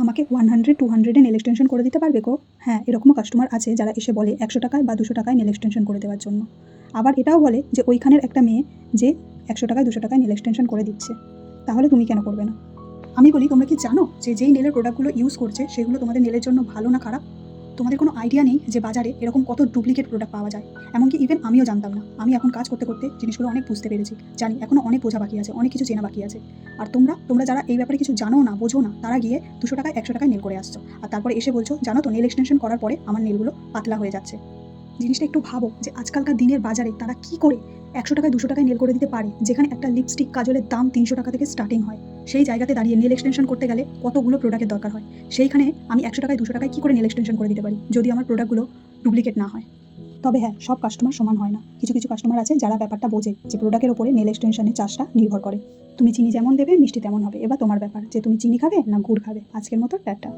আমাকে 100-200 nail extension করে দিতে পারবে গো? হ্যাঁ, এরকমও কাস্টমার আছে যারা এসে বলে 100 টাকায় বা 200 টাকায় নেল এক্সটেনশন করে দেওয়ার জন্য। আবার এটাও বলে যে ওইখানের একটা মেয়ে যে 100 টাকায় 200 টাকায় নেল এক্সটেনশন করে দিচ্ছে। তাহলে তুমি কেন করবে না? আমি বলি, তোমরা কি জানো যে যেই নেলের প্রোডাক্টগুলো ইউজ করছে সেগুলো তোমাদের নেলের জন্য ভালো না খারাপ? তোমাদের কোনো আইডিয়া নেই যে বাজারে এরকম কত ডুপ্লিকেট প্রোডাক্ট পাওয়া যায়। এমনকি ইভেন আমিও জানতাম না। আমি এখন কাজ করতে করতে জিনিসগুলো অনেক বুঝতে পেরেছি। জানি এখনও অনেক বোঝা বাকি আছে, অনেক কিছু চেনা বাকি আছে। আর তোমরা যারা এই ব্যাপারে কিছু জানো না, বোঝো না, তারা গিয়ে 200 টাকায় 100 টাকায় নেল করে আসছো, আর তারপরে এসে বলছো জানো তো নেল এক্সটেনশন করার পরে আমার নেলগুলো পাতলা হয়ে যাচ্ছে। জিনিসটা একটু ভাবো যে আজকালকার দিনের বাজারে তারা কি করে 100 টাকায় 200 টাকায় নেল করে দিতে পারে, যেখানে একটা লিপস্টিক কাজলের দাম 300 টাকা থেকে স্টার্টিং হয়। সেই জায়গাতে দাঁড়িয়ে নেল এক্সটেনশন করতে গেলে কতগুলো প্রোডাক্টের দরকার হয়। সেইখানে আমি 100 টাকায় 200 টাকায় কী করে নেল এক্সটেনশন করে দিতে পারি যদি আমার প্রোডাক্টগুলো ডুপ্লিকেট না হয়? তবে হ্যাঁ, সব কাস্টমার সমান হয় না। কিছু কিছু কাস্টমার আছে যারা ব্যাপারটা বোঝে যে প্রোডাক্টের ওপরে নেল এক্সটেনশনের চার্জটা নির্ভর করে। তুমি চিনি যেমন দেবে মিষ্টি তেমন হবে। এবার তোমার ব্যাপার যে তুমি চিনি খাবে না গুড় খাবে। আজকের মতো টাটা।